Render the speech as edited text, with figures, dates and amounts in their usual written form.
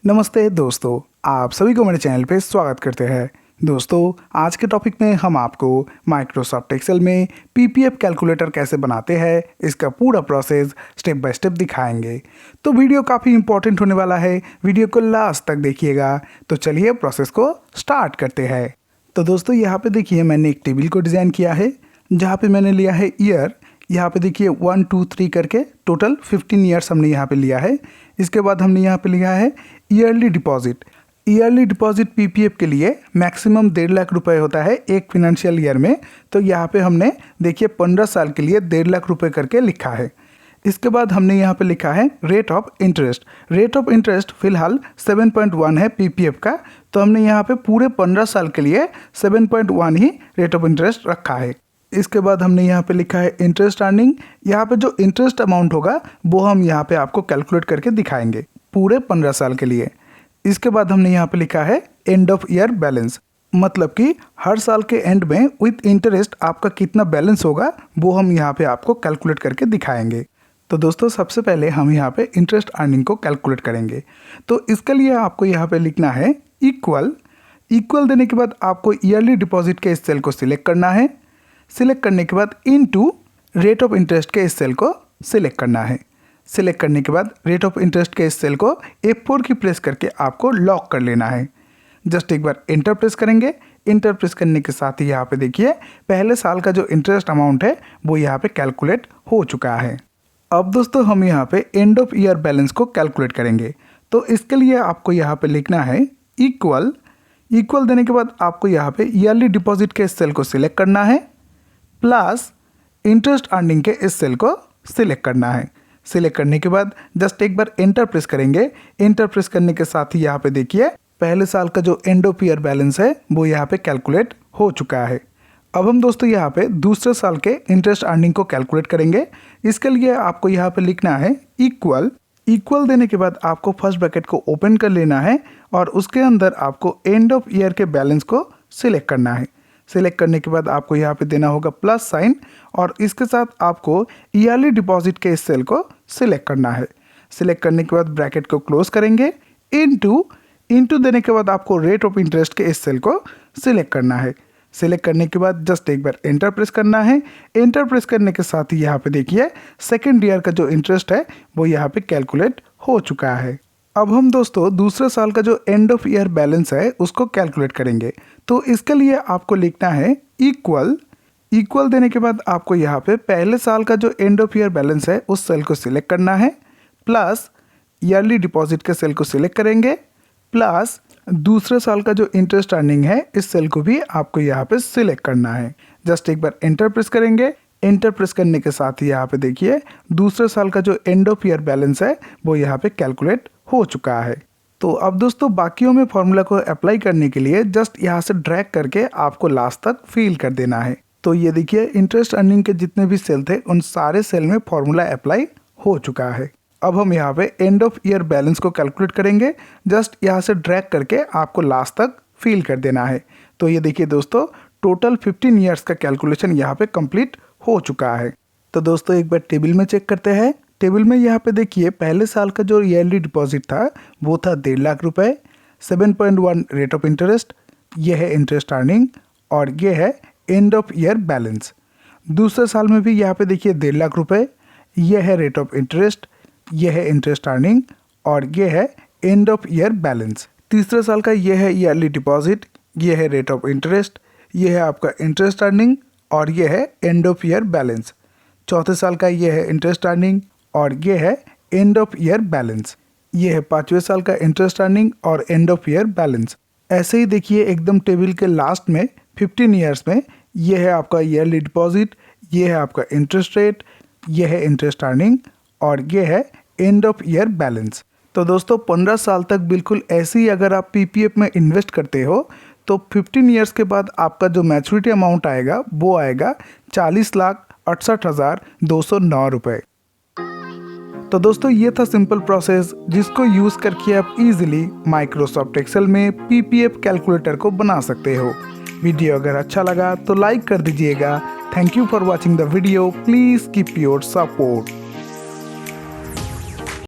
नमस्ते दोस्तों, आप सभी को मेरे चैनल पे स्वागत करते हैं। दोस्तों, आज के टॉपिक में हम आपको माइक्रोसॉफ्ट एक्सेल में पीपीएफ कैलकुलेटर कैसे बनाते हैं इसका पूरा प्रोसेस स्टेप बाय स्टेप दिखाएंगे। तो वीडियो काफ़ी इंपॉर्टेंट होने वाला है, वीडियो को लास्ट तक देखिएगा। तो चलिए प्रोसेस को स्टार्ट करते हैं। तो दोस्तों, यहाँ पे देखिए मैंने एक टेबल को डिज़ाइन किया है जहाँ पे मैंने लिया है ईयर। यहाँ पे देखिए 1 2 3 करके टोटल 15 ईयर्स हमने यहाँ पे लिया है। इसके बाद हमने यहाँ पे लिया है yearly deposit. Yearly deposit PPF के लिए मैक्सिमम 1.5 लाख रुपए होता है एक फिनेंशियल ईयर में। तो यहाँ पे हमने देखिए 15 साल के लिए 1.5 लाख रुपए करके लिखा है। इसके बाद हमने यहाँ पे लिखा है rate of interest. Rate of interest फिलहाल 7.1 है पीपीएफ का, तो हमने यहाँ पे पूरे 15 साल के लिए 7.1 ही रेट ऑफ इंटरेस्ट रखा है। इसके बाद हमने यहाँ पे लिखा है इंटरेस्ट अर्निंग। यहाँ पे जो इंटरेस्ट अमाउंट होगा वो हम यहाँ पे आपको कैलकुलेट करके दिखाएंगे पूरे 15 साल के लिए। इसके बाद हमने यहाँ पे लिखा है एंड ऑफ ईयर बैलेंस, मतलब कि हर साल के एंड में विथ इंटरेस्ट आपका कितना बैलेंस होगा वो हम यहाँ पे आपको कैलकुलेट करके दिखाएंगे। तो दोस्तों, सबसे पहले हम यहाँ पे इंटरेस्ट अर्निंग को कैलकुलेट करेंगे। तो इसके लिए आपको यहाँ पे लिखना है इक्वल देने के बाद आपको ईयरली डिपॉजिट के इस सेल को सिलेक्ट करना है। सिलेक्ट करने के बाद इनटू रेट ऑफ इंटरेस्ट के इस सेल को सिलेक्ट करना है। सिलेक्ट करने के बाद रेट ऑफ इंटरेस्ट के इस सेल को F4 की प्रेस करके आपको लॉक कर लेना है। जस्ट एक बार एंटर प्रेस करेंगे। एंटर प्रेस करने के साथ ही यहाँ पे देखिए पहले साल का जो इंटरेस्ट अमाउंट है वो यहाँ पे कैलकुलेट हो चुका है। अब दोस्तों, हम यहाँ पे एंड ऑफ ईयर बैलेंस को कैलकुलेट करेंगे। तो इसके लिए आपको यहाँ पे लिखना है इक्वल देने के बाद आपको यहाँ पे ईयरली डिपॉजिट के इस सेल को सिलेक्ट करना है प्लस इंटरेस्ट अर्निंग के इस सेल को सिलेक्ट करना है। सिलेक्ट करने के बाद जस्ट एक बार एंटर प्रेस करेंगे। एंटर प्रेस करने के साथ ही यहाँ पे देखिए पहले साल का जो एंड ऑफ ईयर बैलेंस है वो यहाँ पे कैलकुलेट हो चुका है। अब हम दोस्तों यहाँ पे दूसरे साल के इंटरेस्ट अर्निंग को कैलकुलेट करेंगे। इसके लिए आपको यहाँ पे लिखना है इक्वल देने के बाद आपको फर्स्ट ब्रैकेट को ओपन कर लेना है और उसके अंदर आपको एंड ऑफ ईयर के बैलेंस को सिलेक्ट करना है। सिलेक्ट करने के बाद आपको यहाँ पे देना होगा प्लस साइन और इसके साथ आपको ईयरली डिपॉजिट के इस सेल को सिलेक्ट करना है। सिलेक्ट करने के बाद ब्रैकेट को क्लोज करेंगे। इनटू देने के बाद आपको रेट ऑफ इंटरेस्ट के इस सेल को सिलेक्ट करना है। सिलेक्ट करने के बाद जस्ट एक बार एंटर प्रेस करना है। एंटर प्रेस करने के साथ ही यहाँ पे देखिए सेकेंड ईयर का जो इंटरेस्ट है वो यहाँ पे कैलकुलेट हो चुका है। अब हम दोस्तों दूसरे साल का जो एंड ऑफ ईयर बैलेंस है उसको कैलकुलेट करेंगे। तो इसके लिए आपको लिखना है इक्वल देने के बाद आपको यहाँ पे पहले साल का जो एंड ऑफ ईयर बैलेंस है उस सेल को सिलेक्ट करना है प्लस ईयरली डिपॉजिट के सेल को सिलेक्ट करेंगे प्लस दूसरे साल का जो इंटरेस्ट अर्निंग है इस सेल को भी आपको यहाँ पे सिलेक्ट करना है। जस्ट एक बार एंटर प्रेस करेंगे। एंटर प्रेस करने के साथ ही यहाँ पे देखिए दूसरे साल का जो एंड ऑफ ईयर बैलेंस है वो यहाँ पे कैलकुलेट हो चुका है। तो अब दोस्तों, बाकियों में फॉर्मूला को अप्लाई करने के लिए जस्ट यहाँ से ड्रैग करके आपको लास्ट तक फिल कर देना है। तो ये देखिए इंटरेस्ट अर्निंग के जितने भी सेल थे उन सारे सेल में फॉर्मूला अप्लाई हो चुका है। अब हम यहाँ पे एंड ऑफ ईयर बैलेंस को कैलकुलेट करेंगे। जस्ट यहाँ से ड्रैग करके आपको लास्ट तक फिल कर देना है। तो ये देखिए दोस्तों, टोटल 15 ईयर्स का कैलकुलेशन यहाँ पे कंप्लीट हो चुका है। तो दोस्तों, एक बार टेबल में चेक करते हैं। टेबल में यहाँ पे देखिए पहले साल का जो ईयरली डिपॉजिट था वो था 1.5 लाख रुपए, 7.1 रेट ऑफ इंटरेस्ट, ये है इंटरेस्ट अर्निंग और ये है एंड ऑफ ईयर बैलेंस। दूसरे साल में भी यहाँ पे देखिए 1.5 लाख रुपए, ये है रेट ऑफ इंटरेस्ट, ये है इंटरेस्ट अर्निंग और ये है एंड ऑफ ईयर बैलेंस। तीसरे साल का ये है ईयरली डिपॉजिट, ये है रेट ऑफ इंटरेस्ट, ये है आपका इंटरेस्ट अर्निंग और ये है एंड ऑफ ईयर बैलेंस। चौथे साल का ये है इंटरेस्ट अर्निंग और ये है एंड ऑफ ईयर बैलेंस। ये है पाँचवें साल का इंटरेस्ट अर्निंग और एंड ऑफ ईयर बैलेंस। ऐसे ही देखिए एकदम टेबल के लास्ट में 15 ईयर्स में ये है आपका ईयरली डिपॉजिट, ये है आपका इंटरेस्ट रेट, ये है इंटरेस्ट अर्निंग और ये है एंड ऑफ ईयर बैलेंस। तो दोस्तों, 15 साल तक बिल्कुल ऐसे ही अगर आप पीपीएफ में इन्वेस्ट करते हो तो 15 ईयर्स के बाद आपका जो मैच्योरिटी अमाउंट आएगा वो आएगा 40,68,209 रुपये। तो दोस्तों, ये था सिंपल प्रोसेस जिसको यूज़ करके आप इजीली माइक्रोसॉफ्ट एक्सेल में पीपीएफ कैलकुलेटर को बना सकते हो। वीडियो अगर अच्छा लगा तो लाइक कर दीजिएगा। Thank you for watching the video. Please keep your support.